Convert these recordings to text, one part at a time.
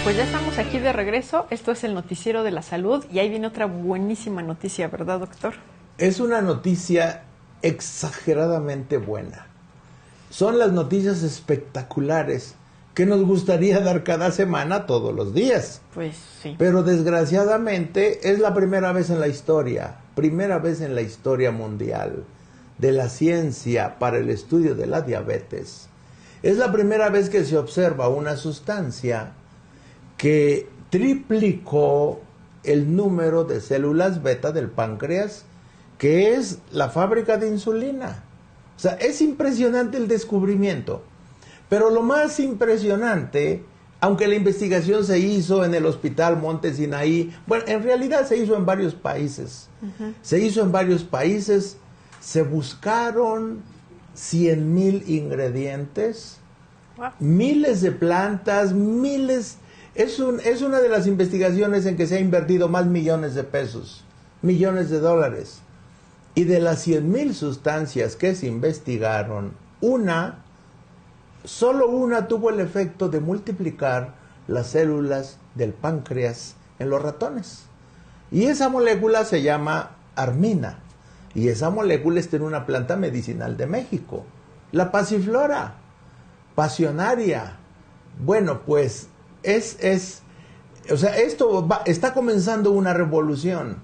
Pues ya estamos aquí de regreso. Esto es el Noticiero de la Salud y ahí viene otra buenísima noticia, ¿verdad, doctor? Es una noticia exageradamente buena. Son las noticias espectaculares que nos gustaría dar cada semana, todos los días. Pues sí. Pero desgraciadamente es la primera vez en la historia mundial de la ciencia para el estudio de la diabetes. Es la primera vez que se observa una sustancia que triplicó el número de células beta del páncreas, que es la fábrica de insulina. O sea, es impresionante el descubrimiento. Pero lo más impresionante, aunque la investigación se hizo en el Hospital Monte Sinaí, bueno, en realidad se hizo en varios países. Se buscaron 100,000 ingredientes, miles de plantas, miles. Es una de las investigaciones en que se ha invertido más millones de pesos, millones de dólares. Y de las 100,000 sustancias que se investigaron, solo una tuvo el efecto de multiplicar las células del páncreas en los ratones. Y esa molécula se llama armina. Y esa molécula está en una planta medicinal de México, la pasiflora pasionaria. Bueno, pues está comenzando una revolución,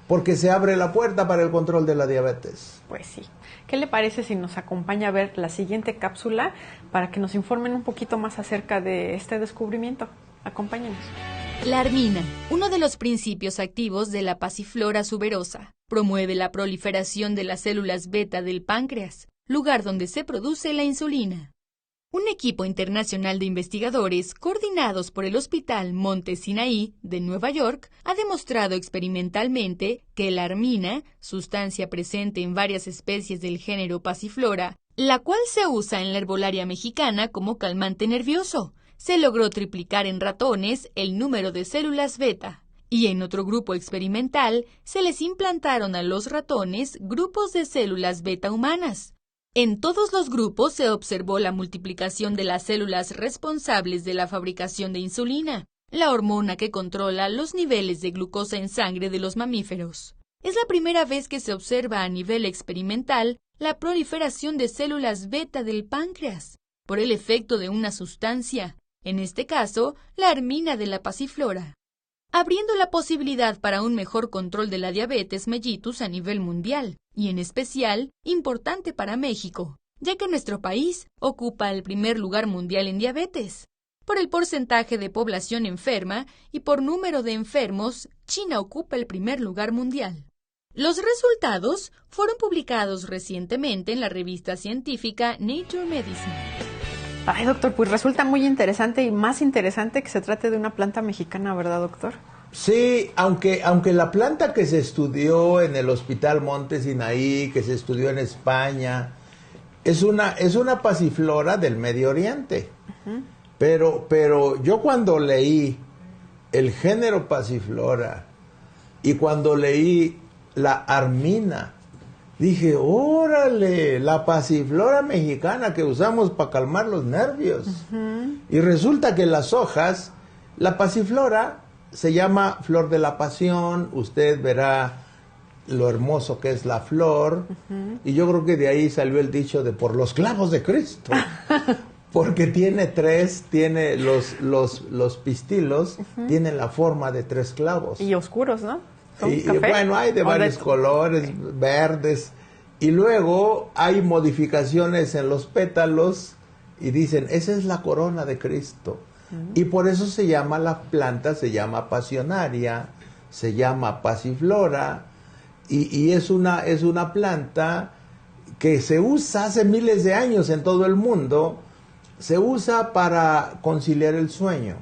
porque se abre la puerta para el control de la diabetes. Pues sí. ¿Qué le parece si nos acompaña a ver la siguiente cápsula para que nos informen un poquito más acerca de este descubrimiento? Acompáñenos. La armina, uno de los principios activos de la pasiflora tuberosa, promueve la proliferación de las células beta del páncreas, lugar donde se produce la insulina. Un equipo internacional de investigadores, coordinados por el Hospital Monte Sinaí de Nueva York, ha demostrado experimentalmente que la armina, sustancia presente en varias especies del género Passiflora, la cual se usa en la herbolaria mexicana como calmante nervioso, se logró triplicar en ratones el número de células beta, y en otro grupo experimental se les implantaron a los ratones grupos de células beta humanas. En todos los grupos se observó la multiplicación de las células responsables de la fabricación de insulina, la hormona que controla los niveles de glucosa en sangre de los mamíferos. Es la primera vez que se observa a nivel experimental la proliferación de células beta del páncreas, por el efecto de una sustancia, en este caso, la armina de la pasiflora, abriendo la posibilidad para un mejor control de la diabetes mellitus a nivel mundial, y en especial, importante para México, ya que nuestro país ocupa el primer lugar mundial en diabetes. Por el porcentaje de población enferma y por número de enfermos, China ocupa el primer lugar mundial. Los resultados fueron publicados recientemente en la revista científica Nature Medicine. Ay, doctor, pues resulta muy interesante y más interesante que se trate de una planta mexicana, ¿verdad, doctor? Sí, aunque la planta que se estudió en el Hospital Monte Sinaí, que se estudió en España, es una pasiflora del Medio Oriente. Uh-huh. Pero yo cuando leí el género pasiflora y cuando leí la armina, dije, órale, la pasiflora mexicana que usamos para calmar los nervios. Uh-huh. Y resulta que las hojas, la pasiflora se llama flor de la pasión, usted verá lo hermoso que es la flor, uh-huh. Y yo creo que de ahí salió el dicho de por los clavos de Cristo, porque tiene los pistilos, uh-huh. Tienen la forma de 3 clavos. Y oscuros, ¿no? Y bueno, hay de varios colores, verdes, y luego hay modificaciones en los pétalos, y dicen, esa es la corona de Cristo. Y por eso se llama la planta, se llama pasionaria, se llama pasiflora, y es una planta que se usa hace miles de años en todo el mundo. Se usa para conciliar el sueño,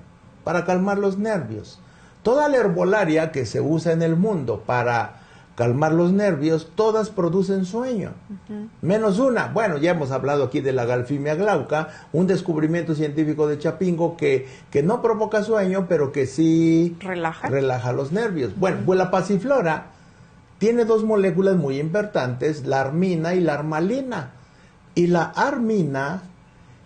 para calmar los nervios. Toda la herbolaria que se usa en el mundo para calmar los nervios, todas producen sueño, uh-huh. Menos una. Bueno, ya hemos hablado aquí de la Galfimia glauca, un descubrimiento científico de Chapingo que no provoca sueño, pero que sí relaja los nervios. Bueno, pues la pasiflora tiene 2 moléculas muy importantes, la armina y la armalina. Y la armina,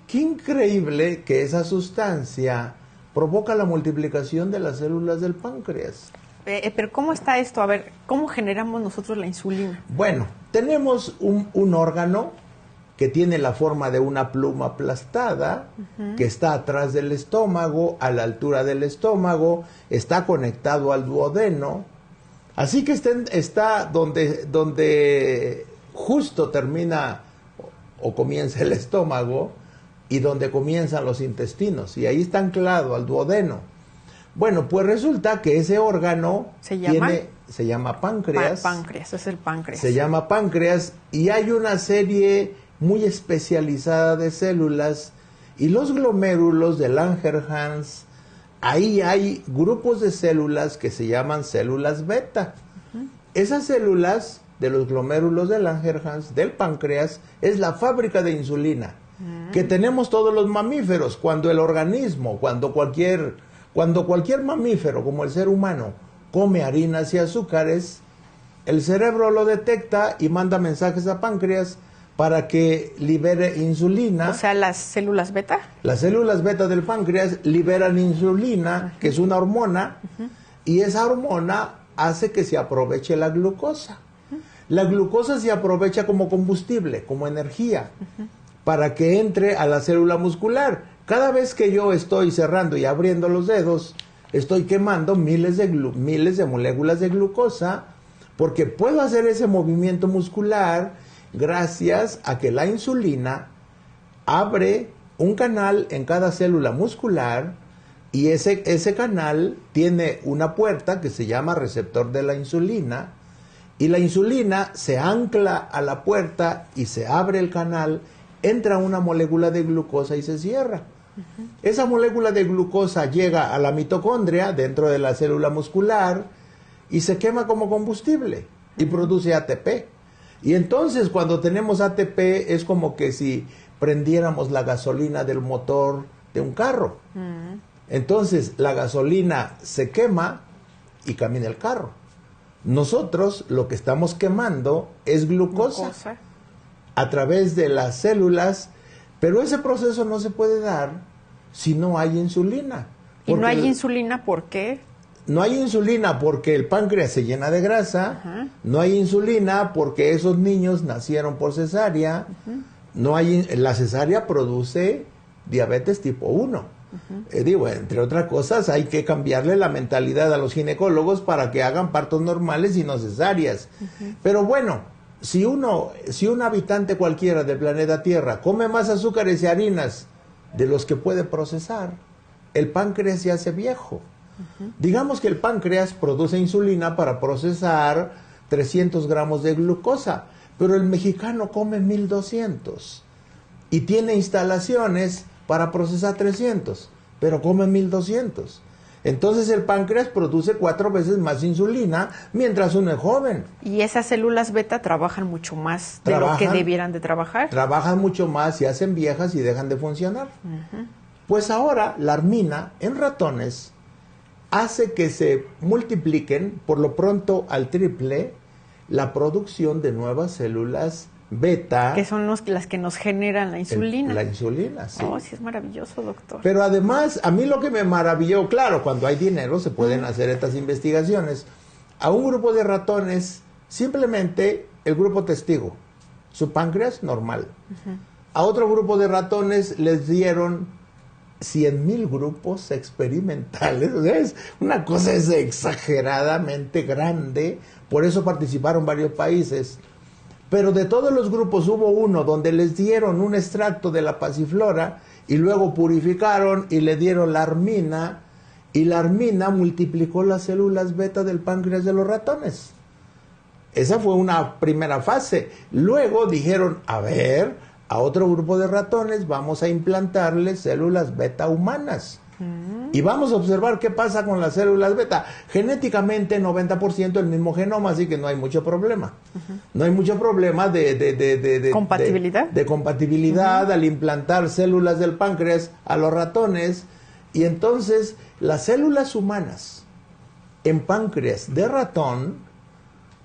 qué increíble que esa sustancia provoca la multiplicación de las células del páncreas. Pero ¿cómo está esto? A ver, ¿cómo generamos nosotros la insulina? Bueno, tenemos un órgano que tiene la forma de una pluma aplastada, que está atrás del estómago, a la altura del estómago, está conectado al duodeno, así que está donde justo termina o comienza el estómago y donde comienzan los intestinos, y ahí está anclado al duodeno. Bueno, pues resulta que ese órgano se llama páncreas. Páncreas, es el páncreas. Se llama páncreas y hay una serie muy especializada de células y los glomérulos de Langerhans, ahí hay grupos de células que se llaman células beta. Esas células de los glomérulos de Langerhans, del páncreas, es la fábrica de insulina que tenemos todos los mamíferos. Cuando el organismo, cuando cualquier mamífero, como el ser humano, come harinas y azúcares, el cerebro lo detecta y manda mensajes a páncreas para que libere insulina. O sea, las células beta. Las células beta del páncreas liberan insulina, que es una hormona, y esa hormona hace que se aproveche la glucosa. La glucosa se aprovecha como combustible, como energía, para que entre a la célula muscular. Cada vez que yo estoy cerrando y abriendo los dedos, estoy quemando miles de moléculas de glucosa, porque puedo hacer ese movimiento muscular gracias a que la insulina abre un canal en cada célula muscular y ese canal tiene una puerta que se llama receptor de la insulina y la insulina se ancla a la puerta y se abre el canal, entra una molécula de glucosa y se cierra. Esa molécula de glucosa llega a la mitocondria dentro de la célula muscular y se quema como combustible y produce ATP. Y entonces cuando tenemos ATP es como que si prendiéramos la gasolina del motor de un carro. Entonces la gasolina se quema y camina el carro. Nosotros lo que estamos quemando es glucosa a través de las células, pero ese proceso no se puede dar si no hay insulina. ¿Y no hay insulina por qué? No hay insulina porque el páncreas se llena de grasa, no hay insulina porque esos niños nacieron por cesárea, la cesárea produce diabetes tipo 1. Entre otras cosas, hay que cambiarle la mentalidad a los ginecólogos para que hagan partos normales y no cesáreas. Pero bueno, si un habitante cualquiera del planeta Tierra come más azúcares y harinas de los que puede procesar, el páncreas se hace viejo. Digamos que el páncreas produce insulina para procesar 300 gramos de glucosa, pero el mexicano come 1200 y tiene instalaciones para procesar 300, pero come 1200. Entonces el páncreas produce 4 veces más insulina mientras uno es joven. Y esas células beta trabajan mucho más de lo que debieran de trabajar. Trabajan mucho más, se hacen viejas y dejan de funcionar. Pues ahora la armina en ratones hace que se multipliquen por lo pronto al triple la producción de nuevas células beta. Que son las que nos generan la insulina. La insulina, sí. Oh, sí, es maravilloso, doctor. Pero además, a mí lo que me maravilló, claro, cuando hay dinero se pueden hacer estas investigaciones. A un grupo de ratones, simplemente el grupo testigo, su páncreas normal. A otro grupo de ratones les dieron 100,000 grupos experimentales. O sea, una cosa es exageradamente grande, por eso participaron varios países. Pero de todos los grupos hubo uno donde les dieron un extracto de la pasiflora y luego purificaron y le dieron la armina, y la armina multiplicó las células beta del páncreas de los ratones. Esa fue una primera fase. Luego dijeron, a otro grupo de ratones vamos a implantarles células beta humanas. Y vamos a observar qué pasa con las células beta. Genéticamente 90% el mismo genoma, así que no hay mucho problema. No hay mucho problema de compatibilidad. De compatibilidad al implantar células del páncreas a los ratones. Y entonces las células humanas en páncreas de ratón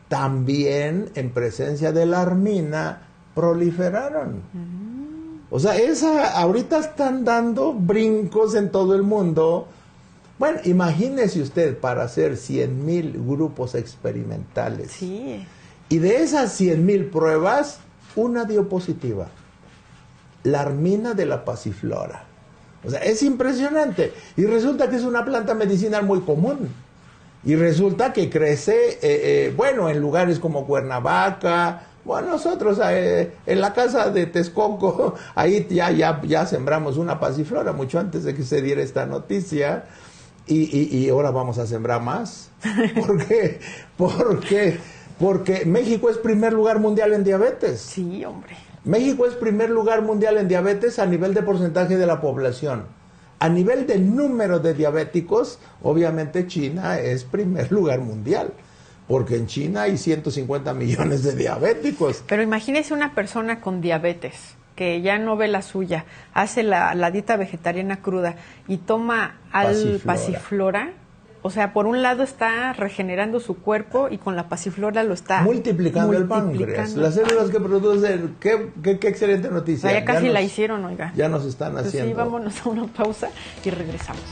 también en presencia de la armina proliferaron. O sea, ahorita están dando brincos en todo el mundo Bueno, imagínese usted para hacer 100,000 grupos experimentales. Sí. Y de esas 100,000 pruebas, una dio positiva. La armina de la pasiflora. O sea, es impresionante. Y resulta que es una planta medicinal muy común. Y resulta que crece, bueno, en lugares como Cuernavaca. Bueno, nosotros en la casa de Texcoco, ahí ya sembramos una pasiflora mucho antes de que se diera esta noticia. Y ahora vamos a sembrar más. ¿Por qué? Porque México es primer lugar mundial en diabetes. Sí, hombre. México es primer lugar mundial en diabetes a nivel de porcentaje de la población. A nivel de número de diabéticos, obviamente China es primer lugar mundial, porque en China hay 150 millones de diabéticos. Pero imagínese una persona con diabetes, que ya no ve la suya, hace la dieta vegetariana cruda y toma pasiflora. O sea, por un lado está regenerando su cuerpo y con la pasiflora lo está multiplicando el páncreas. Las células que producen, qué excelente noticia. Ya casi la hicieron, oiga. Ya nos están haciendo. Sí, vámonos a una pausa y regresamos.